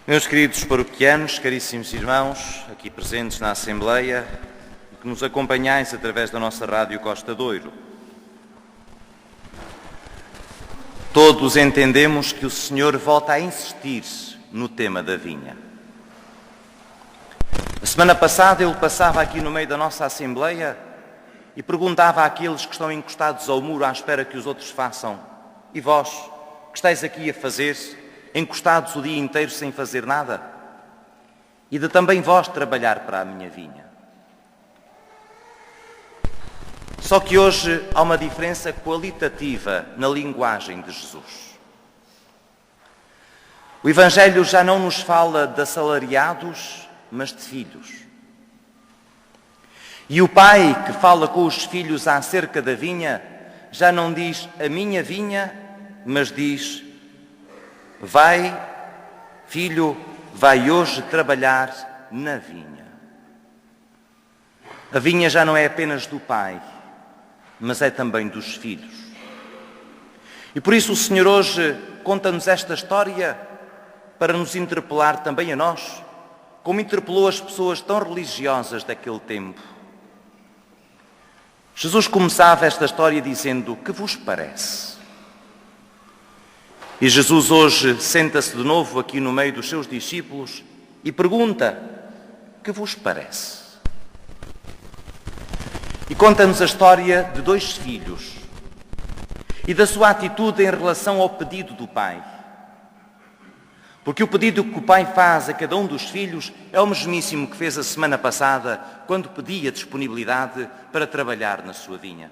Meus queridos paroquianos, caríssimos irmãos, aqui presentes na Assembleia e que nos acompanhais através da nossa Rádio Costa Douro, todos entendemos que o Senhor volta a insistir no tema da vinha. A semana passada ele passava aqui no meio da nossa Assembleia e perguntava àqueles que estão encostados ao muro à espera que os outros façam: e vós, que estáis aqui a fazer, encostados o dia inteiro sem fazer nada? E de também vós trabalhar para a minha vinha. Só que hoje há uma diferença qualitativa na linguagem de Jesus. O Evangelho já não nos fala de assalariados, mas de filhos. E o pai que fala com os filhos acerca da vinha já não diz a minha vinha, mas diz: vai, filho, vai hoje trabalhar na vinha. A vinha já não é apenas do pai, mas é também dos filhos. E por isso o Senhor hoje conta-nos esta história para nos interpelar também a nós, como interpelou as pessoas tão religiosas daquele tempo. Jesus começava esta história dizendo: que vos parece? E Jesus hoje senta-se de novo aqui no meio dos seus discípulos e pergunta: que vos parece? E conta-nos a história de dois filhos e da sua atitude em relação ao pedido do pai. Porque o pedido que o pai faz a cada um dos filhos é o mesmíssimo que fez a semana passada, quando pedia disponibilidade para trabalhar na sua vinha.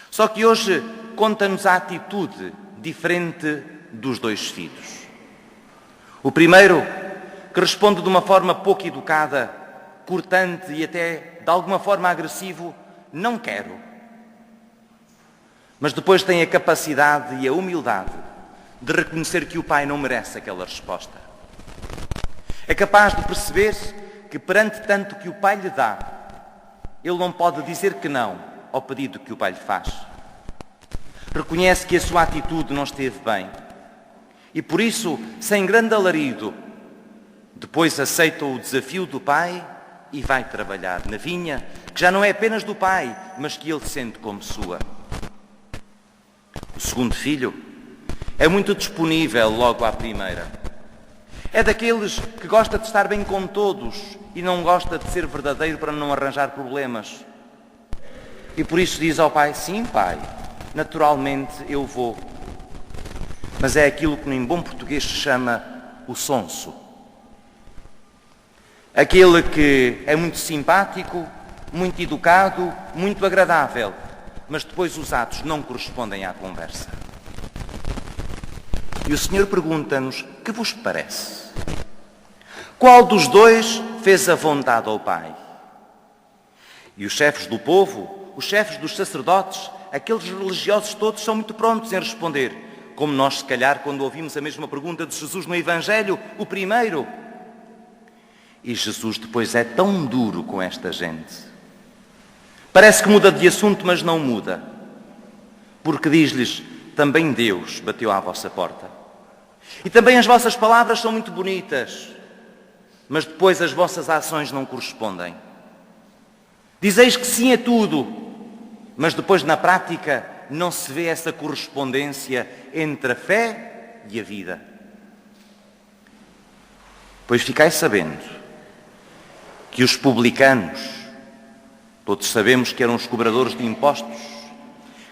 Só que hoje conta-nos a atitude diferente dos dois filhos. O primeiro, que responde de uma forma pouco educada, cortante e até de alguma forma agressivo: não quero. Mas depois tem a capacidade e a humildade de reconhecer que o pai não merece aquela resposta. É capaz de perceber que perante tanto que o pai lhe dá, ele não pode dizer que não ao pedido que o pai lhe faz. Reconhece que a sua atitude não esteve bem e por isso, sem grande alarido, depois aceita o desafio do pai e vai trabalhar na vinha, que já não é apenas do pai, mas que ele sente como sua. O segundo filho é muito disponível logo à primeira. É daqueles que gosta de estar bem com todos e não gosta de ser verdadeiro para não arranjar problemas. E por isso diz ao pai: sim, pai, naturalmente eu vou. Mas é aquilo que em bom português se chama o sonso. Aquele que é muito simpático, muito educado, muito agradável, mas depois os atos não correspondem à conversa. E o Senhor pergunta-nos: que vos parece? Qual dos dois fez a vontade ao Pai? E os chefes do povo, os chefes dos sacerdotes, aqueles religiosos todos são muito prontos em responder, como nós, se calhar, quando ouvimos a mesma pergunta de Jesus no Evangelho, o primeiro. E Jesus depois é tão duro com esta gente. Parece que muda de assunto, mas não muda. Porque diz-lhes: também Deus bateu à vossa porta. E também as vossas palavras são muito bonitas, mas depois as vossas ações não correspondem. Dizeis que sim a tudo, mas depois na prática não se vê essa correspondência entre a fé e a vida. Pois ficai sabendo que os publicanos, todos sabemos que eram os cobradores de impostos,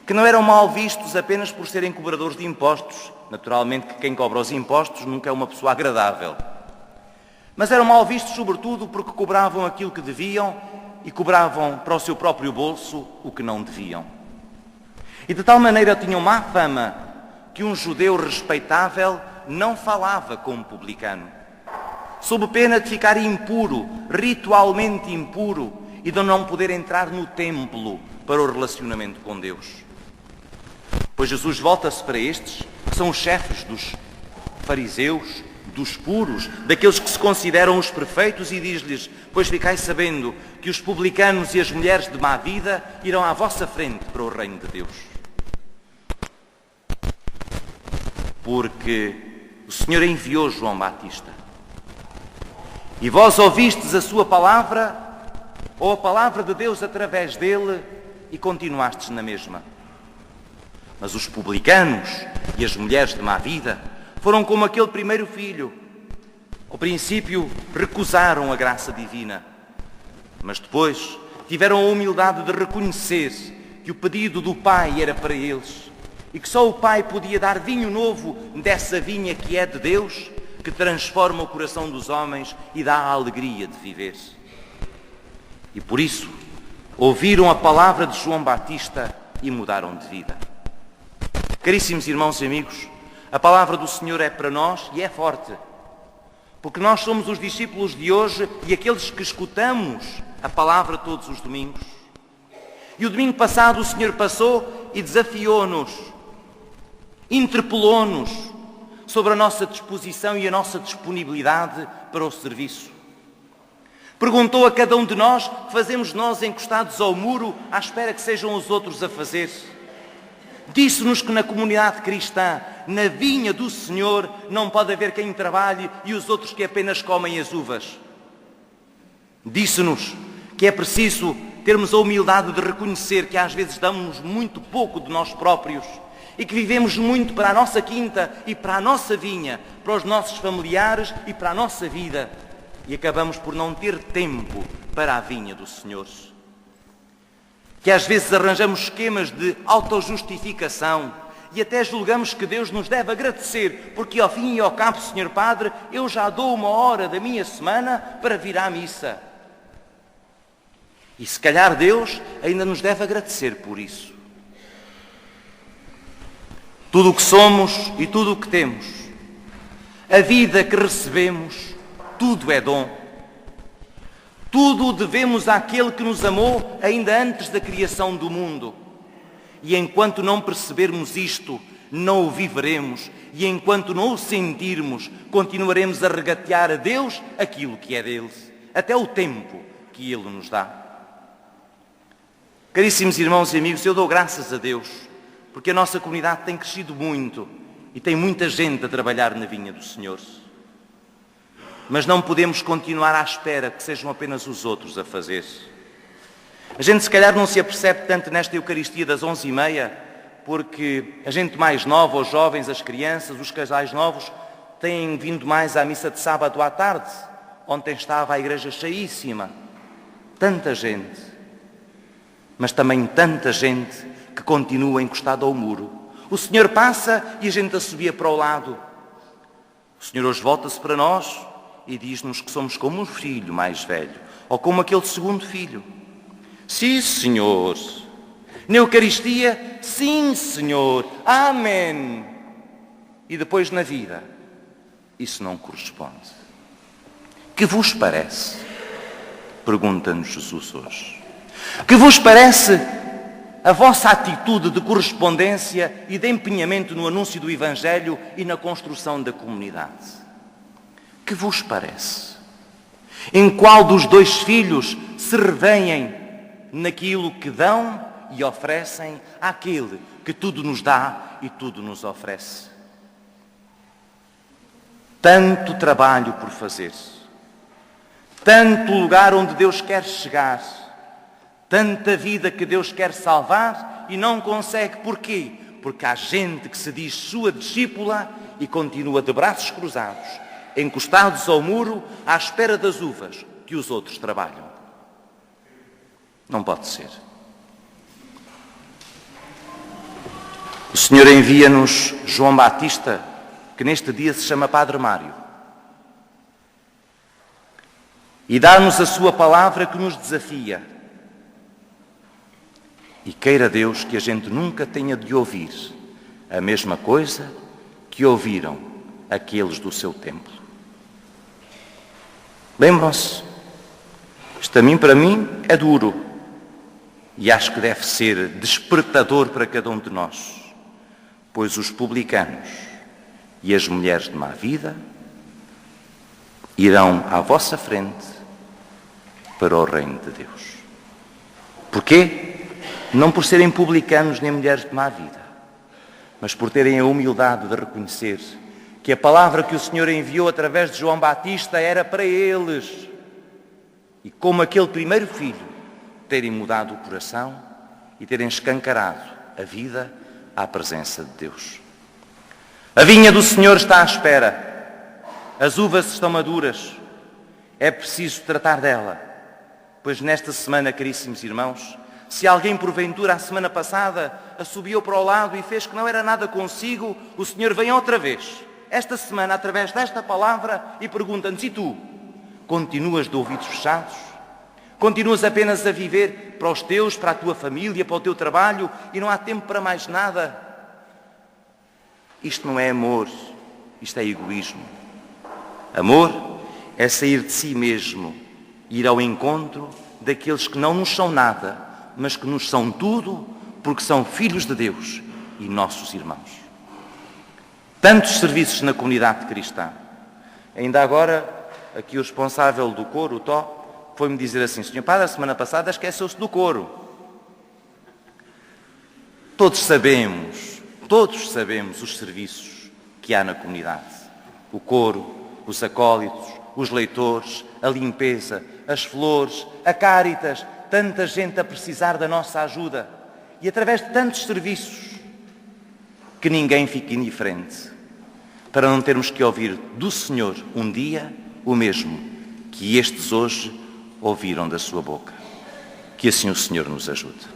que não eram mal vistos apenas por serem cobradores de impostos. Naturalmente que quem cobra os impostos nunca é uma pessoa agradável. Mas eram mal vistos sobretudo porque cobravam aquilo que deviam e cobravam para o seu próprio bolso o que não deviam. E de tal maneira tinham má fama que um judeu respeitável não falava com um publicano, sob pena de ficar impuro, ritualmente impuro, e de não poder entrar no templo para o relacionamento com Deus. Pois Jesus volta-se para estes, que são os chefes dos fariseus, dos puros, daqueles que se consideram os perfeitos, e diz-lhes: pois ficai sabendo que os publicanos e as mulheres de má vida irão à vossa frente para o reino de Deus. Porque o Senhor enviou João Batista. E vós ouvistes a sua palavra, ou a palavra de Deus através dele, e continuastes na mesma. Mas os publicanos e as mulheres de má vida foram como aquele primeiro filho. Ao princípio recusaram a graça divina, mas depois tiveram a humildade de reconhecer que o pedido do Pai era para eles e que só o Pai podia dar vinho novo dessa vinha que é de Deus, que transforma o coração dos homens e dá a alegria de viver. E por isso ouviram a palavra de João Batista e mudaram de vida. Caríssimos irmãos e amigos, a palavra do Senhor é para nós e é forte, porque nós somos os discípulos de hoje e aqueles que escutamos a palavra todos os domingos. E o domingo passado o Senhor passou e desafiou-nos, interpelou-nos sobre a nossa disposição e a nossa disponibilidade para o serviço. Perguntou a cada um de nós o que fazemos nós encostados ao muro à espera que sejam os outros a fazer. Disse-nos que na comunidade cristã, na vinha do Senhor, não pode haver quem trabalhe e os outros que apenas comem as uvas. Disse-nos que é preciso termos a humildade de reconhecer que às vezes damos muito pouco de nós próprios e que vivemos muito para a nossa quinta e para a nossa vinha, para os nossos familiares e para a nossa vida, e acabamos por não ter tempo para a vinha do Senhor. Que às vezes arranjamos esquemas de autojustificação e até julgamos que Deus nos deve agradecer, porque ao fim e ao cabo, Senhor Padre, eu já dou 1 hora da minha semana para vir à missa. E se calhar Deus ainda nos deve agradecer por isso. Tudo o que somos e tudo o que temos, a vida que recebemos, tudo é dom. Tudo o devemos àquele que nos amou ainda antes da criação do mundo. E enquanto não percebermos isto, não o viveremos. E enquanto não o sentirmos, continuaremos a regatear a Deus aquilo que é dele, até o tempo que Ele nos dá. Caríssimos irmãos e amigos, eu dou graças a Deus, porque a nossa comunidade tem crescido muito e tem muita gente a trabalhar na vinha do Senhor. Mas não podemos continuar à espera que sejam apenas os outros a fazer. A gente se calhar não se apercebe tanto nesta Eucaristia das 11h30, porque a gente mais nova, os jovens, as crianças, os casais novos, têm vindo mais à missa de sábado à tarde. Ontem estava a igreja cheíssima. Tanta gente. Mas também tanta gente que continua encostada ao muro. O Senhor passa e a gente assobia para o lado. O Senhor hoje volta-se para nós e diz-nos que somos como um filho mais velho, ou como aquele segundo filho. Sim, Senhor. Na Eucaristia, sim, Senhor. Amém. E depois na vida, isso não corresponde. Que vos parece? Pergunta-nos Jesus hoje. Que vos parece a vossa atitude de correspondência e de empenhamento no anúncio do Evangelho e na construção da comunidade? Que vos parece? Em qual dos 2 filhos se revêem naquilo que dão e oferecem àquele que tudo nos dá e tudo nos oferece? Tanto trabalho por fazer, tanto lugar onde Deus quer chegar, tanta vida que Deus quer salvar e não consegue. Porquê? Porque há gente que se diz sua discípula e continua de braços cruzados, encostados ao muro, à espera das uvas que os outros trabalham. Não pode ser. O Senhor envia-nos João Batista, que neste dia se chama Padre Mário, e dá-nos a sua palavra que nos desafia. E queira Deus que a gente nunca tenha de ouvir a mesma coisa que ouviram aqueles do seu templo. Lembram-se? Isto para mim é duro e acho que deve ser despertador para cada um de nós, pois os publicanos e as mulheres de má vida irão à vossa frente para o reino de Deus. Porquê? Não por serem publicanos nem mulheres de má vida, mas por terem a humildade de reconhecer que a palavra que o Senhor enviou através de João Batista era para eles. E como aquele primeiro filho, terem mudado o coração e terem escancarado a vida à presença de Deus. A vinha do Senhor está à espera. As uvas estão maduras. É preciso tratar dela. Pois nesta semana, caríssimos irmãos, se alguém porventura a semana passada assobiou para o lado e fez que não era nada consigo, o Senhor vem outra vez, esta semana, através desta palavra, e pergunta-nos: e tu? Continuas de ouvidos fechados? Continuas apenas a viver para os teus, para a tua família, para o teu trabalho e não há tempo para mais nada? Isto não é amor, isto é egoísmo. Amor é sair de si mesmo, ir ao encontro daqueles que não nos são nada, mas que nos são tudo, porque são filhos de Deus e nossos irmãos. Tantos serviços na comunidade cristã. Ainda agora, aqui o responsável do coro, o Tó, foi-me dizer assim: Senhor Padre, a semana passada esqueceu-se do coro. Todos sabemos os serviços que há na comunidade. O coro, os acólitos, os leitores, a limpeza, as flores, a Cáritas, tanta gente a precisar da nossa ajuda. E através de tantos serviços, que ninguém fique indiferente, para não termos que ouvir do Senhor um dia o mesmo que estes hoje ouviram da sua boca. Que assim o Senhor nos ajude.